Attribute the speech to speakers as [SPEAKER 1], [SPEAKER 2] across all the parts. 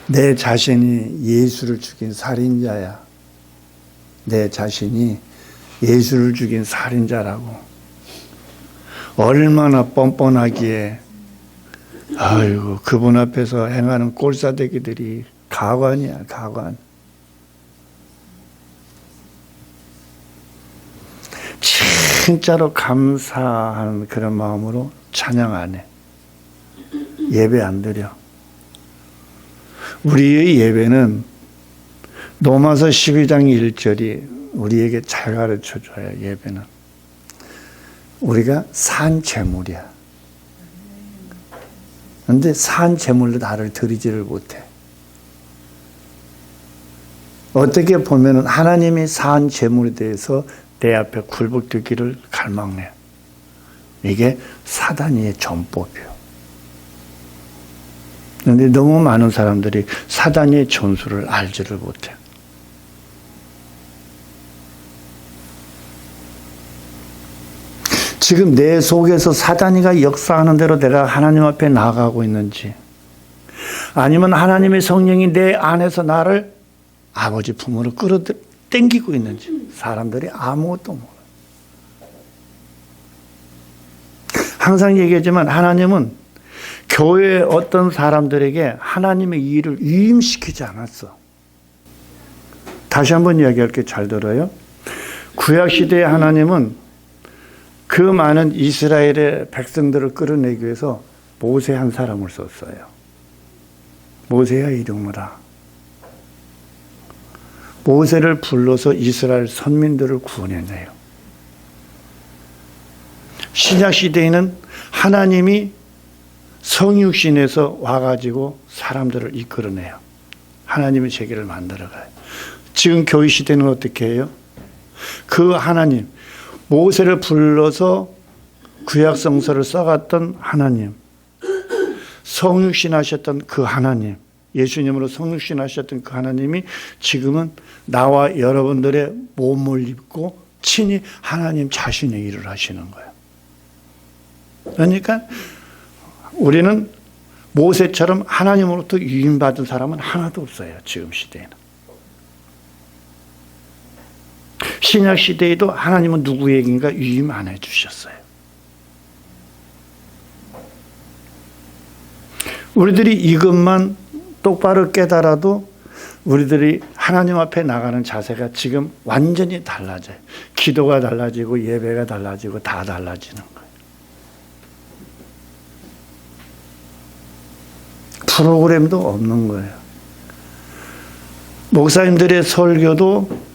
[SPEAKER 1] 내 자신이 예수를 죽인 살인자야. 내 자신이 예수를 죽인 살인자라고. 얼마나 뻔뻔하기에 아이고 그분 앞에서 행하는 꼴사대기들이 가관이야, 가관. 진짜로 감사하는 그런 마음으로 찬양 안 해. 예배 안 드려. 우리의 예배는 로마서 12장 1절이 우리에게 잘 가르쳐줘요. 예배는 우리가 산 제물이야. 그런데 산 제물로 나를 드리지를 못해. 어떻게 보면 하나님이 산 제물에 대해서 내 앞에 굴복되기를 갈망해. 이게 사단의 전법이에요. 그런데 너무 많은 사람들이 사단의 전술을 알지를 못해. 지금 내 속에서 사단이가 역사하는 대로 내가 하나님 앞에 나아가고 있는지, 아니면 하나님의 성령이 내 안에서 나를 아버지 품으로 끌어당기고 있는지 사람들이 아무것도 몰라요. 항상 얘기하지만 하나님은 교회의 어떤 사람들에게 하나님의 일을 위임시키지 않았어. 다시 한번 이야기할게. 잘 들어요. 구약시대의 하나님은 그 많은 이스라엘의 백성들을 끌어내기 위해서 모세 한 사람을 썼어요. 모세야 이름으라. 모세를 불러서 이스라엘 선민들을 구원해내요. 신약시대에는 하나님이 성육신에서 와가지고 사람들을 이끌어내요. 하나님의 세계를 만들어가요. 지금 교회 시대는 어떻게 해요? 그 하나님, 모세를 불러서 구약성서를 써갔던 하나님, 성육신 하셨던 그 하나님, 예수님으로 성육신 하셨던 그 하나님이 지금은 나와 여러분들의 몸을 입고 친히 하나님 자신의 일을 하시는 거예요. 그러니까 우리는 모세처럼 하나님으로부터 위임받은 사람은 하나도 없어요. 지금 시대에는. 신약 시대에도 하나님은 누구에게인가 위임 안 해주셨어요. 우리들이 이것만 똑바로 깨달아도 우리들이 하나님 앞에 나가는 자세가 지금 완전히 달라져요. 기도가 달라지고 예배가 달라지고 다 달라지는 거예요. 프로그램도 없는 거예요. 목사님들의 설교도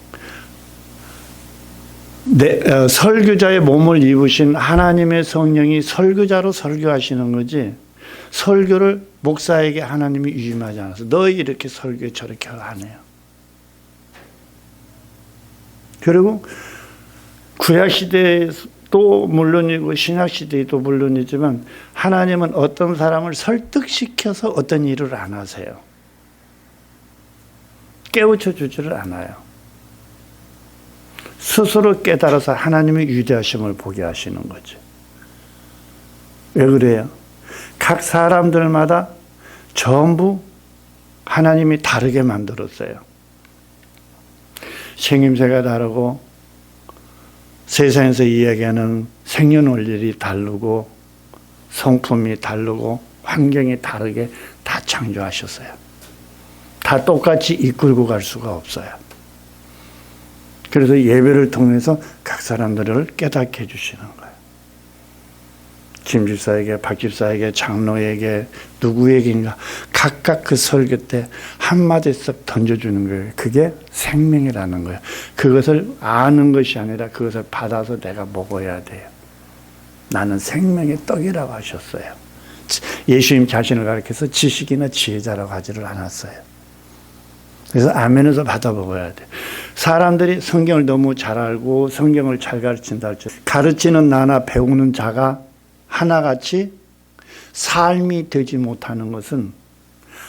[SPEAKER 1] 설교자의 몸을 입으신 하나님의 성령이 설교자로 설교하시는 거지, 설교를 목사에게 하나님이 위임하지 않아서 너희 이렇게 설교해 저렇게 안 해요. 그리고 구약시대도 물론이고 신약시대도 물론이지만 하나님은 어떤 사람을 설득시켜서 어떤 일을 안 하세요. 깨우쳐 주지를 않아요. 스스로 깨달아서 하나님의 위대하심을 보게 하시는 거죠. 왜 그래요? 각 사람들마다 전부 하나님이 다르게 만들었어요. 생김새가 다르고 세상에서 이야기하는 생년월일이 다르고 성품이 다르고 환경이 다르게 다 창조하셨어요. 다 똑같이 이끌고 갈 수가 없어요. 그래서 예배를 통해서 각 사람들을 깨닫게 해주시는 거예요. 김 집사에게, 박 집사에게, 장로에게, 누구에게인가 각각 그 설교 때 한마디 씩 던져주는 거예요. 그게 생명이라는 거예요. 그것을 아는 것이 아니라 그것을 받아서 내가 먹어야 돼요. 나는 생명의 떡이라고 하셨어요. 예수님 자신을 가리켜서 지식이나 지혜자라고 하지를 않았어요. 그래서 아멘에서 받아 먹어야 돼. 사람들이 성경을 너무 잘 알고 성경을 잘 가르친다 할지, 가르치는 나나 배우는 자가 하나같이 삶이 되지 못하는 것은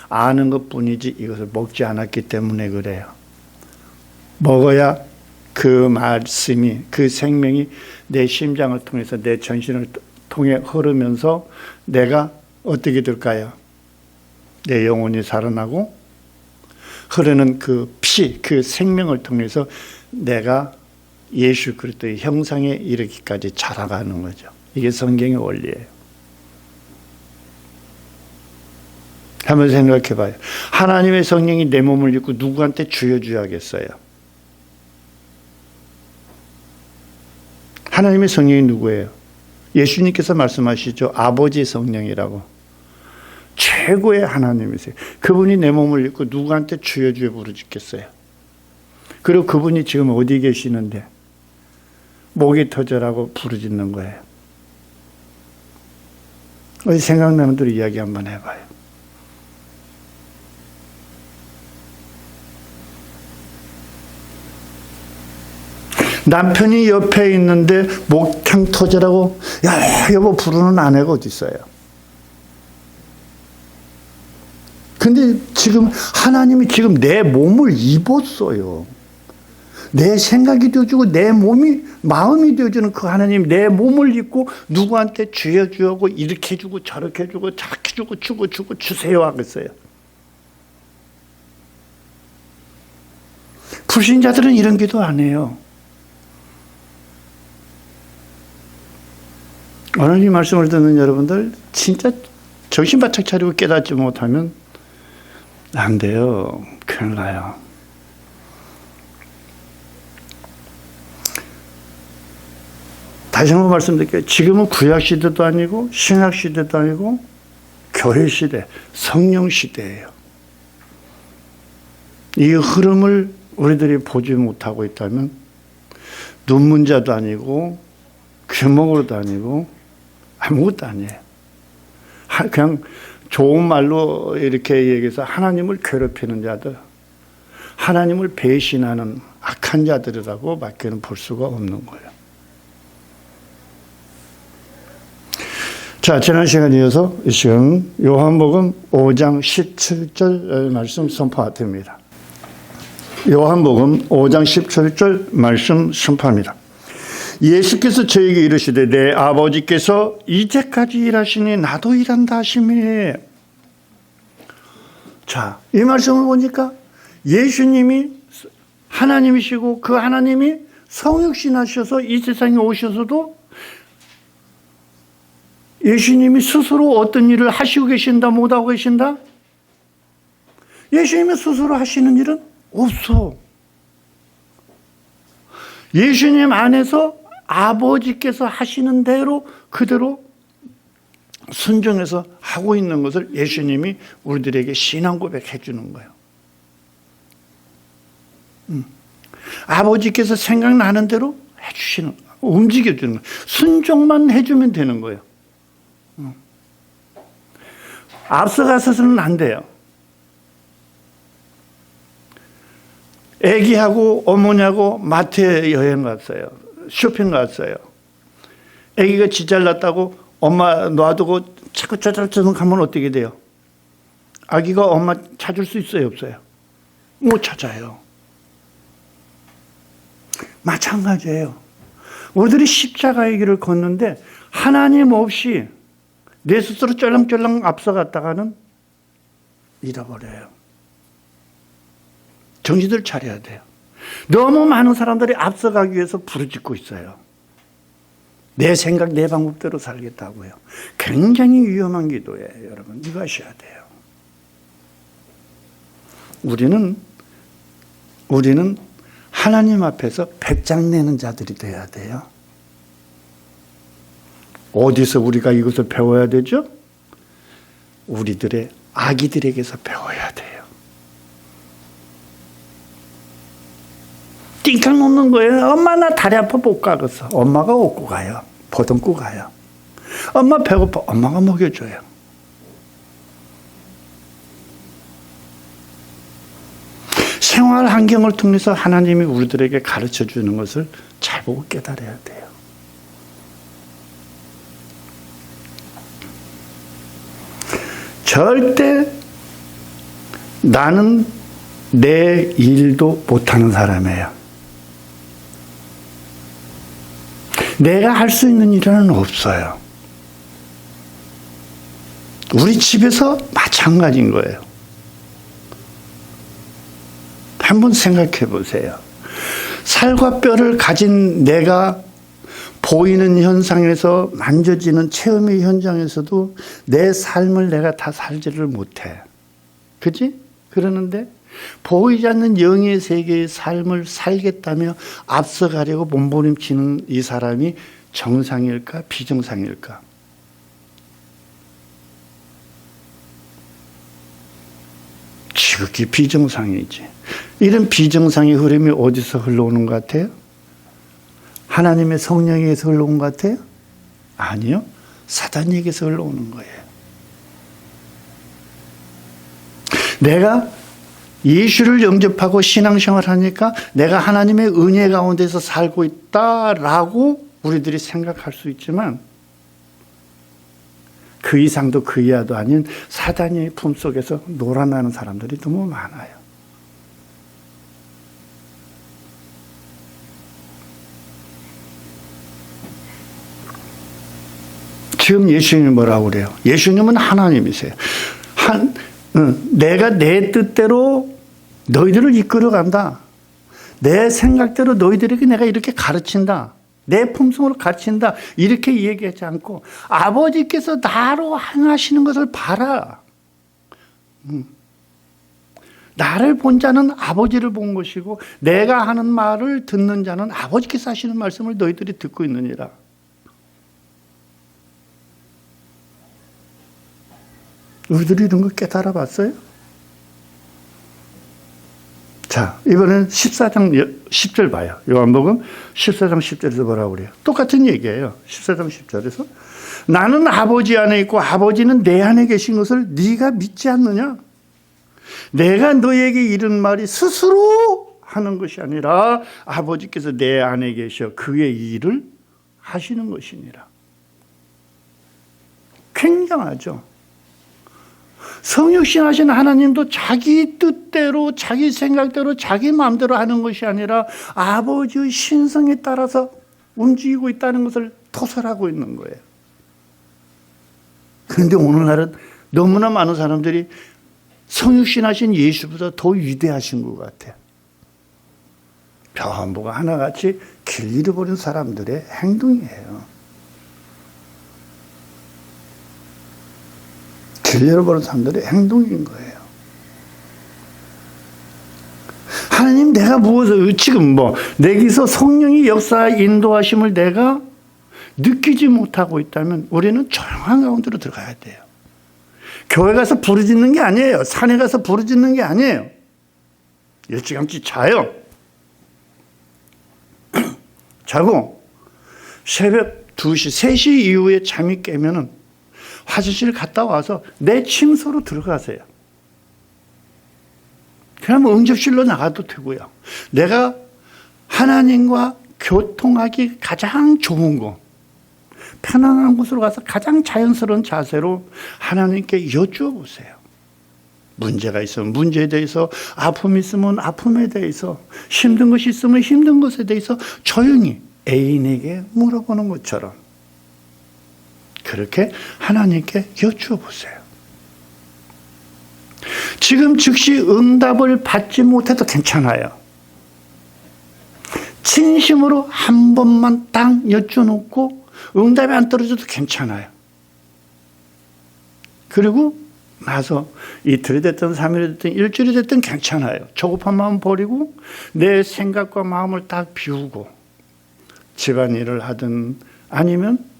[SPEAKER 1] 아는 것뿐이지 이것을 먹지 않았기 때문에 그래요. 먹어야 그 말씀이, 그 생명이 내 심장을 통해서 내 전신을 통해 흐르면서 내가 어떻게 될까요? 내 영혼이 살아나고 흐르는 그 피, 그 생명을 통해서 내가 예수 그리스도의 형상에 이르기까지 자라가는 거죠. 이게 성경의 원리예요. 한번 생각해 봐요. 하나님의 성령이 내 몸을 입고 누구한테 주여줘야겠어요? 하나님의 성령이 누구예요? 예수님께서 말씀하시죠. 아버지 성령이라고. 최고의 하나님이세요. 그분이 내 몸을 입고 누구한테 주여 부르짖겠어요? 그리고 그분이 지금 어디 계시는데 목이 터져라고 부르짖는 거예요. 어디 생각나는 대로 이야기 한번 해봐요. 남편이 옆에 있는데 목탕 터져라고 야 여보 부르는 아내가 어디 있어요? 근데 지금 하나님이 지금 내 몸을 입었어요. 내 생각이 되어주고 내 마음이 되어주는 그 하나님 내 몸을 입고 누구한테 주여주고 이렇게 주고 저렇게 주고 저렇게 주고 주고 주세요 하겠어요. 불신자들은 이런 기도 안 해요. 오늘 이 말씀을 듣는 여러분들 진짜 정신 바짝 차리고 깨닫지 못하면 안 돼요. 큰일 나요. 다시 한번 말씀드릴게요. 지금은 구약시대도 아니고 신약시대도 아니고 교회시대, 성령시대예요. 이 흐름을 우리들이 보지 못하고 있다면 눈문자도 아니고 귀먹으로도 아니고 아무것도 아니에요. 그냥 좋은 말로 이렇게 얘기해서 하나님을 괴롭히는 자들, 하나님을 배신하는 악한 자들이라고 밖에는 볼 수가 없는 거예요. 자, 지난 시간에 이어서 이 시간 요한복음 5장 17절 말씀 선포합니다. 요한복음 5장 17절 말씀 선포합니다. 예수께서 저에게 이르시되 내 아버지께서 이제까지 일하시니 나도 일한다 하시매. 자, 이 말씀을 보니까 예수님이 하나님이시고 그 하나님이 성육신하셔서 이 세상에 오셔서도 예수님이 스스로 어떤 일을 하시고 계신다 못하고 계신다? 예수님이 스스로 하시는 일은 없어. 예수님 안에서 아버지께서 하시는 대로 그대로 순종해서 하고 있는 것을 예수님이 우리들에게 신앙 고백해 주는 거예요. 아버지께서 생각나는 대로 해주시는, 움직여주는 거예요. 순종만 해주면 되는 거예요. 앞서가서는 안 돼요. 애기하고 어머니하고 마트에 여행 갔어요. 쇼핑 갔어요. 애기가 지잘났다고 엄마 놔두고 자꾸 쩌잘쩌는 가면 어떻게 돼요? 아기가 엄마 찾을 수 있어요, 없어요? 못 찾아요. 마찬가지예요. 우리들이 십자가의 길을 걷는데 하나님 없이 내 스스로 쫄랑쫄랑 앞서갔다가는 잃어버려요. 정신을 차려야 돼요. 너무 많은 사람들이 앞서가기 위해서 부르짖고 있어요. 내 생각, 내 방법대로 살겠다고요. 굉장히 위험한 기도예요, 여러분. 이거 하셔야 돼요. 우리는 하나님 앞에서 배짱 내는 자들이 돼야 돼요. 어디서 우리가 이것을 배워야 되죠? 우리들의 아기들에게서 배워야 돼요. 띵깡 놓는 거예요. 엄마 나 다리 아파 못 가겠어. 엄마가 업고 가요. 보듬고 가요. 엄마 배고파. 엄마가 먹여줘요. 생활 환경을 통해서 하나님이 우리들에게 가르쳐 주는 것을 잘 보고 깨달아야 돼요. 절대 나는 내 일도 못하는 사람이에요. 내가 할 수 있는 일은 없어요. 우리 집에서 마찬가지인 거예요. 한번 생각해 보세요. 살과 뼈를 가진 내가 보이는 현상에서 만져지는 체험의 현장에서도 내 삶을 내가 다 살지를 못해. 그지? 그러는데 보이지 않는 영의 세계의 삶을 살겠다며 앞서가려고 몸부림치는 이 사람이 정상일까 비정상일까? 지극히 비정상이지. 이런 비정상의 흐름이 어디서 흘러오는 것 같아요? 하나님의 성령에게서 흘러온 것 같아요? 아니요. 사단에게서 흘러오는 거예요. 내가 예수를 영접하고 신앙생활을 하니까 내가 하나님의 은혜 가운데서 살고 있다라고 우리들이 생각할 수 있지만 그 이상도 그 이하도 아닌 사단의 품속에서 놀아나는 사람들이 너무 많아요. 지금 예수님이 뭐라고 그래요? 예수님은 하나님이세요. 내가 내 뜻대로 너희들을 이끌어간다. 내 생각대로 너희들에게 내가 이렇게 가르친다. 내 품성으로 가르친다. 이렇게 얘기하지 않고 아버지께서 나로 행하시는 것을 봐라. 나를 본 자는 아버지를 본 것이고 내가 하는 말을 듣는 자는 아버지께서 하시는 말씀을 너희들이 듣고 있느니라. 우리들이 이런 거 깨달아 봤어요? 자, 이번엔 14장 10절 봐요. 요한복음 14장 10절에서 뭐라고 그래요? 똑같은 얘기예요. 14장 10절에서 나는 아버지 안에 있고 아버지는 내 안에 계신 것을 네가 믿지 않느냐? 내가 너에게 이른 말이 스스로 하는 것이 아니라 아버지께서 내 안에 계셔 그의 일을 하시는 것이니라. 굉장하죠. 성육신 하신 하나님도 자기 뜻대로 자기 생각대로 자기 마음대로 하는 것이 아니라 아버지의 신성에 따라서 움직이고 있다는 것을 토설하고 있는 거예요. 그런데 오늘날은 너무나 많은 사람들이 성육신 하신 예수보다 더 위대하신 것 같아요. 벼한보가 하나같이 길 잃어버린 사람들의 행동이에요. 길 잃어버린 사람들의 행동인 거예요. 하나님 내가 무엇을 지금 내게서 성령이 역사 인도하심을 내가 느끼지 못하고 있다면 우리는 조용한 가운데로 들어가야 돼요. 교회 가서 부르짖는 게 아니에요. 산에 가서 부르짖는 게 아니에요. 일찌감치 자요. 자고 새벽 2시, 3시 이후에 잠이 깨면은 화장실 갔다 와서 내 침소로 들어가세요. 그러면 응접실로 나가도 되고요. 내가 하나님과 교통하기 가장 좋은 곳, 편안한 곳으로 가서 가장 자연스러운 자세로 하나님께 여쭈어 보세요. 문제가 있으면 문제에 대해서, 아픔이 있으면 아픔에 대해서, 힘든 것이 있으면 힘든 것에 대해서 조용히 애인에게 물어보는 것처럼 그렇게 하나님께 여쭈어 보세요. 지금 즉시 응답을 받지 못해도 괜찮아요. 진심으로 한 번만 딱 여쭈어놓고 응답이 안 떨어져도 괜찮아요. 그리고 나서 이틀이 됐든 3일이 됐든 일주일이 됐든 괜찮아요. 조급한 마음 버리고 내 생각과 마음을 딱 비우고 집안일을 하든 아니면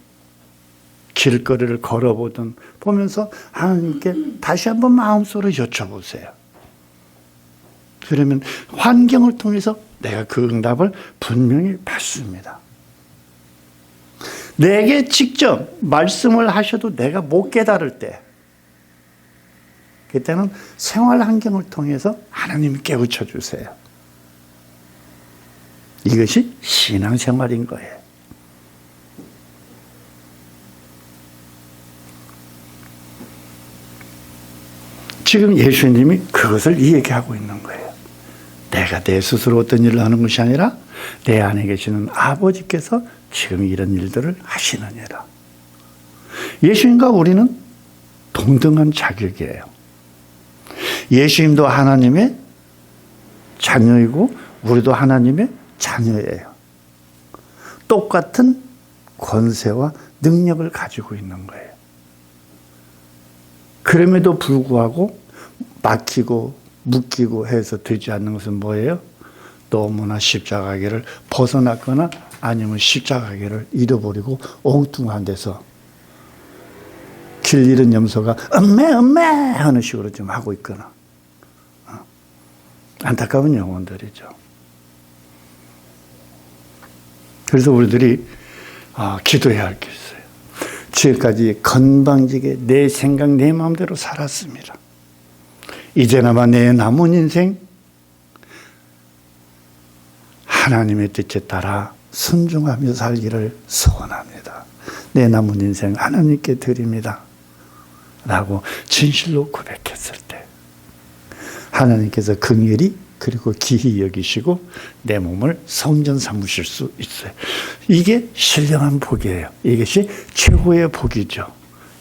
[SPEAKER 1] 길거리를 걸어보든 보면서 하나님께 다시 한번 마음속으로 여쭤보세요. 그러면 환경을 통해서 내가 그 응답을 분명히 받습니다. 내게 직접 말씀을 하셔도 내가 못 깨달을 때 그때는 생활 환경을 통해서 하나님이 깨우쳐 주세요. 이것이 신앙생활인 거예요. 지금 예수님이 그것을 얘기하고 있는 거예요. 내가 내 스스로 어떤 일을 하는 것이 아니라 내 안에 계시는 아버지께서 지금 이런 일들을 하시느니라. 예수님과 우리는 동등한 자격이에요. 예수님도 하나님의 자녀이고 우리도 하나님의 자녀예요. 똑같은 권세와 능력을 가지고 있는 거예요. 그럼에도 불구하고 막히고 묶이고 해서 되지 않는 것은 뭐예요? 너무나 십자가계를 벗어났거나 아니면 십자가계를 잃어버리고 엉뚱한 데서 길 잃은 염소가 엄매 하는 식으로 좀 하고 있거나 안타까운 영혼들이죠. 그래서 우리들이 기도해야 할 게 있어요. 지금까지 건방지게 내 생각 내 마음대로 살았습니다. 이제나마 내 남은 인생 하나님의 뜻에 따라 순종하며 살기를 소원합니다. 내 남은 인생 하나님께 드립니다. 라고 진실로 고백했을 때 하나님께서 긍휼히 그리고 기히 여기시고 내 몸을 성전 삼으실 수 있어요. 이게 신령한 복이에요. 이것이 최고의 복이죠.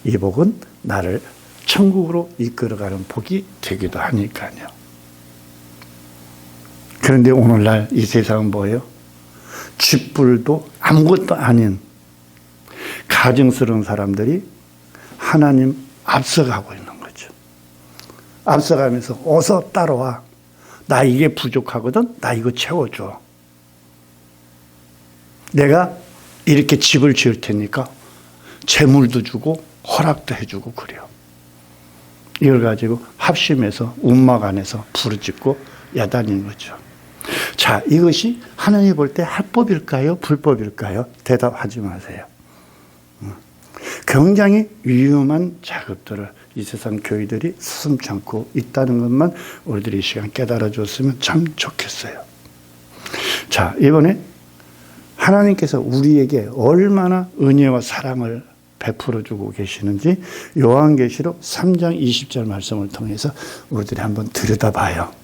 [SPEAKER 1] 이 복은 나를 천국으로 이끌어가는 복이 되기도 하니까요. 그런데 오늘날 이 세상은 뭐예요? 쥐뿔도 아무것도 아닌 가증스러운 사람들이 하나님 앞서가고 있는 거죠. 앞서가면서 어서 따라와. 나 이게 부족하거든. 나 이거 채워줘. 내가 이렇게 집을 지을 테니까 재물도 주고 허락도 해주고 그래요. 이걸 가지고 합심해서 움막 안에서 부르짖고 야단인 거죠. 자, 이것이 하나님이 볼 때 합법일까요? 불법일까요? 대답하지 마세요. 굉장히 위험한 작업들을 이 세상 교회들이 서슴지 않고 있다는 것만 우리들이 이 시간 깨달아줬으면 참 좋겠어요. 자, 이번에 하나님께서 우리에게 얼마나 은혜와 사랑을 베풀어주고 계시는지 요한계시록 3장 20절 말씀을 통해서 우리들이 한번 들여다봐요.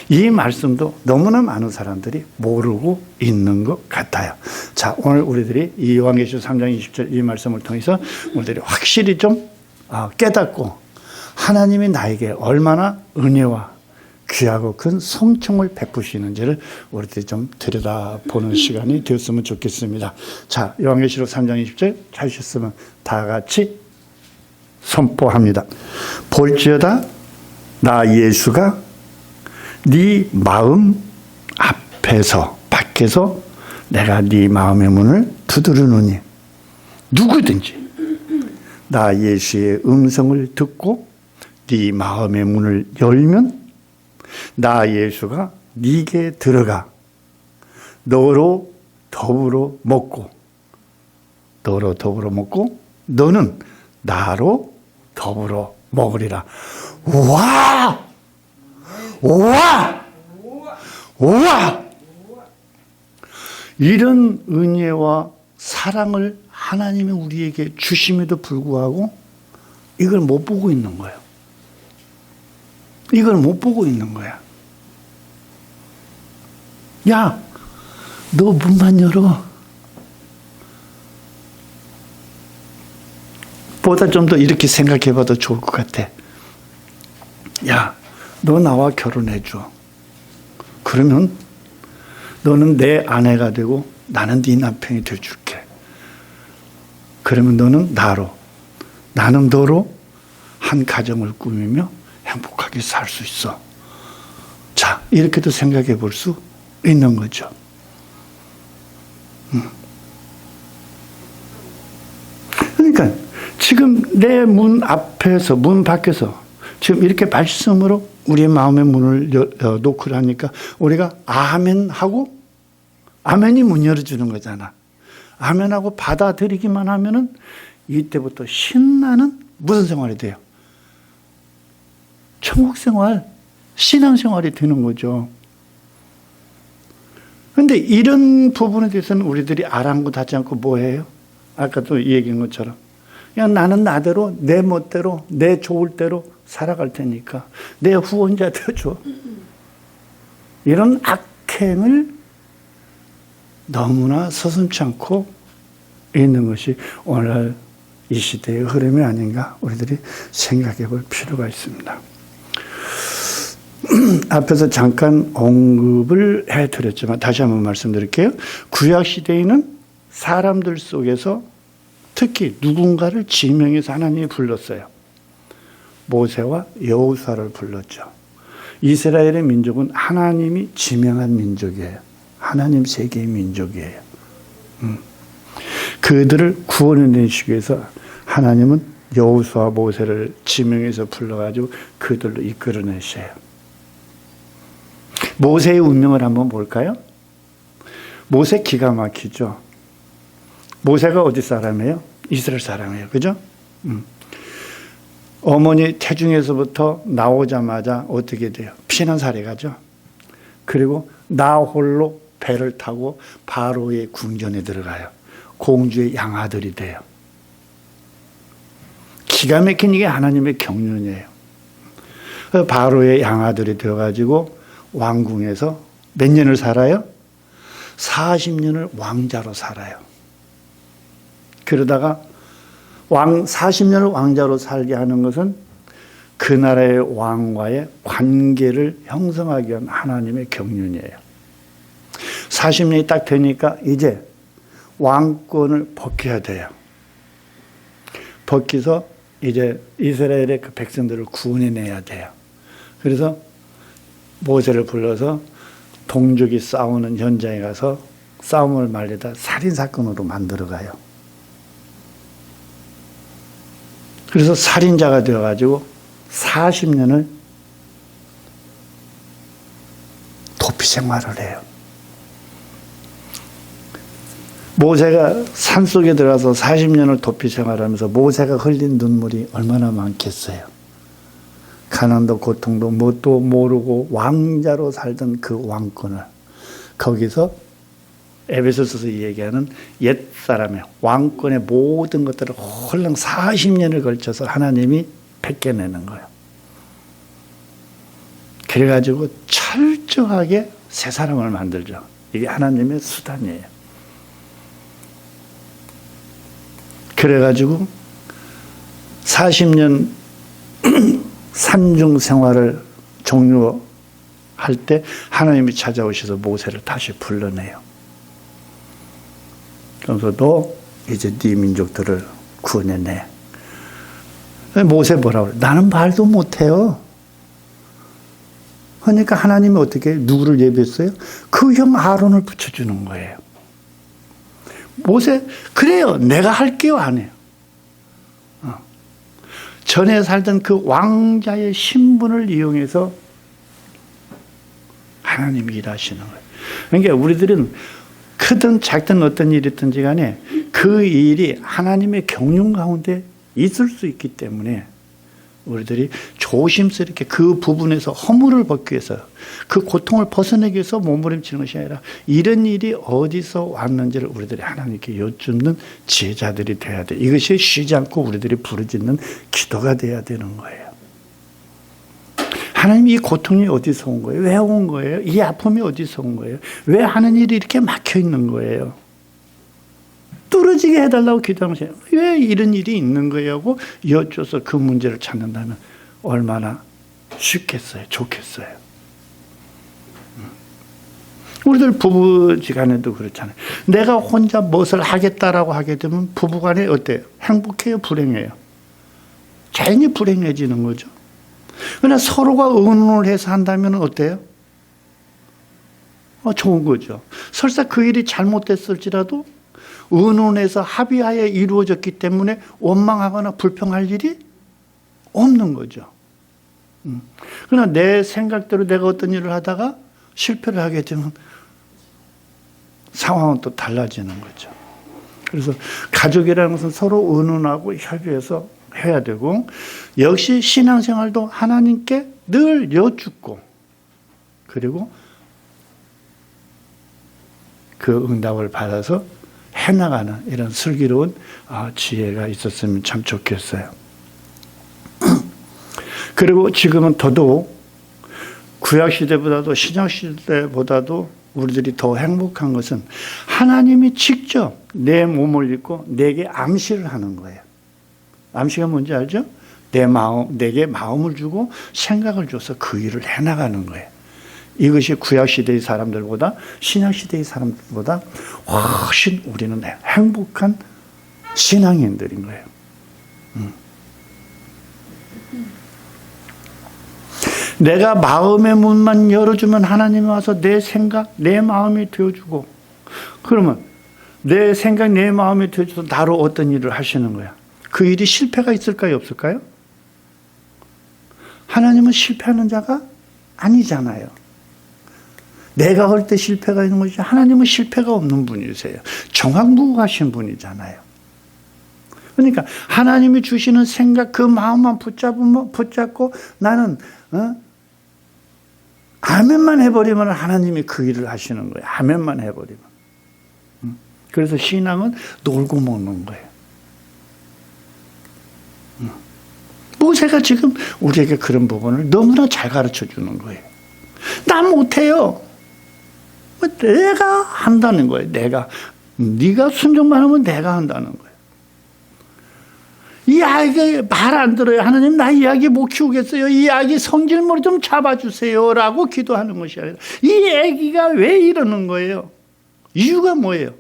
[SPEAKER 1] 이 말씀도 너무나 많은 사람들이 모르고 있는 것 같아요. 자, 오늘 우리들이 이 요한계시록 3장 20절 이 말씀을 통해서 우리들이 확실히 좀 깨닫고 하나님이 나에게 얼마나 은혜와 귀하고 큰 성총을 베푸시는지를 우리들이 좀 들여다보는 시간이 되었으면 좋겠습니다. 자, 요한계시록 3장 20절 찾으셨으면 다 같이 선포합니다. 볼지어다 나 예수가 네 마음 앞에서 밖에서 내가 네 마음의 문을 두드리노니 누구든지 나 예수의 음성을 듣고 네 마음의 문을 열면 나 예수가 네게 들어가 너로 더불어 먹고 너는 나로 더불어 먹으리라. 와! 이런 은혜와 사랑을 하나님이 우리에게 주심에도 불구하고 이걸 못 보고 있는 거예요. 이걸 못 보고 있는 거야. 야, 너 문만 열어. 보다 좀 더 이렇게 생각해 봐도 좋을 것 같아. 야, 너 나와 결혼해줘. 그러면 너는 내 아내가 되고 나는 네 남편이 되어줄게. 그러면 너는 나로, 나는 너로 한 가정을 꾸미며 행복하게 살 수 있어. 자, 이렇게도 생각해 볼 수 있는 거죠. 그러니까 지금 내 문 앞에서, 문 밖에서 지금 이렇게 말씀으로 우리의 마음의 문을 놓고 하니까 우리가 아멘 하고 아멘이 문 열어주는 거잖아. 아멘하고 받아들이기만 하면은 이때부터 신나는 무슨 생활이 돼요? 천국 생활, 신앙 생활이 되는 거죠. 그런데 이런 부분에 대해서는 우리들이 아랑곳하지 않고 뭐 해요? 아까도 얘기한 것처럼 그냥 나는 나대로 내 멋대로 내 좋을 대로 살아갈 테니까 내 후원자 되어줘. 이런 악행을 너무나 서슴지 않고 있는 것이 오늘날 이 시대의 흐름이 아닌가 우리들이 생각해 볼 필요가 있습니다. 앞에서 잠깐 언급을 해드렸지만 다시 한번 말씀드릴게요. 구약시대에는 사람들 속에서 특히 누군가를 지명해서 하나님이 불렀어요. 모세와 여호수아를 불렀죠. 이스라엘의 민족은 하나님이 지명한 민족이에요. 하나님 세계의 민족이에요. 그들을 구원해내시기 위해서 하나님은 여호수아 모세를 지명해서 불러가지고 그들로 이끌어내셔요. 모세의 운명을 한번 볼까요? 모세 기가 막히죠. 모세가 어디 사람이에요? 이스라엘 사람이에요. 그죠? 어머니 태중에서부터 나오자마자 어떻게 돼요? 피난살이 가죠. 그리고 나 홀로 배를 타고 바로의 궁전에 들어가요. 공주의 양아들이 돼요. 기가 막힌 이게 하나님의 경륜이에요. 바로의 양아들이 되어가지고 왕궁에서 몇 년을 살아요? 40년을 왕자로 살아요. 그러다가 40년을 왕자로 살게 하는 것은 그 나라의 왕과의 관계를 형성하기 위한 하나님의 경륜이에요. 40년이 딱 되니까 이제 왕권을 벗겨야 돼요. 벗기서 이제 이스라엘의 그 백성들을 구원해내야 돼요. 그래서 모세를 불러서 동족이 싸우는 현장에 가서 싸움을 말리다 살인사건으로 만들어가요. 그래서 살인자가 되어가지고 40년을 도피 생활을 해요. 모세가 산속에 들어가서 40년을 도피 생활하면서 모세가 흘린 눈물이 얼마나 많겠어요. 가난도 고통도 뭣도 모르고 왕자로 살던 그 왕권을 거기서 에베소서에서 얘기하는 옛사람의 왕권의 모든 것들을 홀랑 40년을 걸쳐서 하나님이 뺏겨내는 거예요. 그래가지고 철저하게 새 사람을 만들죠. 이게 하나님의 수단이에요. 그래가지고 40년 산중 생활을 종료할 때 하나님이 찾아오셔서 모세를 다시 불러내요. 그래서 너 이제 네 민족들을 구원해내. 모세 뭐라고 그래? 나는 말도 못해요. 그러니까 하나님이 어떻게 누구를 예비했어요? 그 형 아론을 붙여주는 거예요. 모세 그래요. 내가 할게요. 안 해요. 전에 살던 그 왕자의 신분을 이용해서 하나님이 일하시는 거예요. 그러니까 우리들은 크든 작든 어떤 일이 있든지 간에 그 일이 하나님의 경륜 가운데 있을 수 있기 때문에 우리들이 조심스럽게 그 부분에서 허물을 벗기 위해서 그 고통을 벗어내기 위해서 몸부림치는 것이 아니라 이런 일이 어디서 왔는지를 우리들이 하나님께 여쭙는 제자들이 돼야 돼. 이것이 쉬지 않고 우리들이 부르짖는 기도가 돼야 되는 거예요. 하나님 이 고통이 어디서 온 거예요? 왜 온 거예요? 이 아픔이 어디서 온 거예요? 왜 하는 일이 이렇게 막혀 있는 거예요? 뚫어지게 해달라고 기도하면서 왜 이런 일이 있는 거예요? 하고 여쭤서 그 문제를 찾는다면 얼마나 쉽겠어요? 좋겠어요? 우리들 부부지간에도 그렇잖아요. 내가 혼자 무엇을 하겠다라고 하게 되면 부부간에 어때요? 행복해요? 불행해요? 자연히 불행해지는 거죠. 그러나 서로가 의논을 해서 한다면 어때요? 좋은 거죠. 설사 그 일이 잘못됐을지라도 의논해서 합의하에 이루어졌기 때문에 원망하거나 불평할 일이 없는 거죠. 그러나 내 생각대로 내가 어떤 일을 하다가 실패를 하게 되면 상황은 또 달라지는 거죠. 그래서 가족이라는 것은 서로 의논하고 협의해서 해야 되고 역시 신앙생활도 하나님께 늘 여쭙고 그리고 그 응답을 받아서 해나가는 이런 슬기로운 지혜가 있었으면 참 좋겠어요. 그리고 지금은 더더욱 구약시대보다도 신약시대보다도 우리들이 더 행복한 것은 하나님이 직접 내 몸을 입고 내게 암시를 하는 거예요. 암시가 뭔지 알죠? 내게 마음을 주고 생각을 줘서 그 일을 해나가는 거예요. 이것이 구약시대의 사람들보다 신약시대의 사람들보다 훨씬 우리는 행복한 신앙인들인 거예요. 내가 마음의 문만 열어주면 하나님이 와서 내 생각, 내 마음이 되어주고, 그러면 내 생각, 내 마음이 되어줘서 나로 어떤 일을 하시는 거야. 그 일이 실패가 있을까요, 없을까요? 하나님은 실패하는 자가 아니잖아요. 내가 할 때 실패가 있는 것이지 하나님은 실패가 없는 분이세요. 정확무각하신 분이잖아요. 그러니까 하나님이 주시는 생각, 그 마음만 붙잡고 나는 아멘만 해버리면 하나님이 그 일을 하시는 거예요. 아멘만 해버리면. 그래서 신앙은 놀고 먹는 거예요. 모세가 지금 우리에게 그런 부분을 너무나 잘 가르쳐 주는 거예요. 나 못해요. 내가 한다는 거예요. 네가 순종만 하면 내가 한다는 거예요. 이 아이가 말 안 들어요. 하나님, 나 이 아기 못 키우겠어요. 이 아기 성질머리 좀 잡아주세요. 라고 기도하는 것이 아니라 이 아기가 왜 이러는 거예요? 이유가 뭐예요?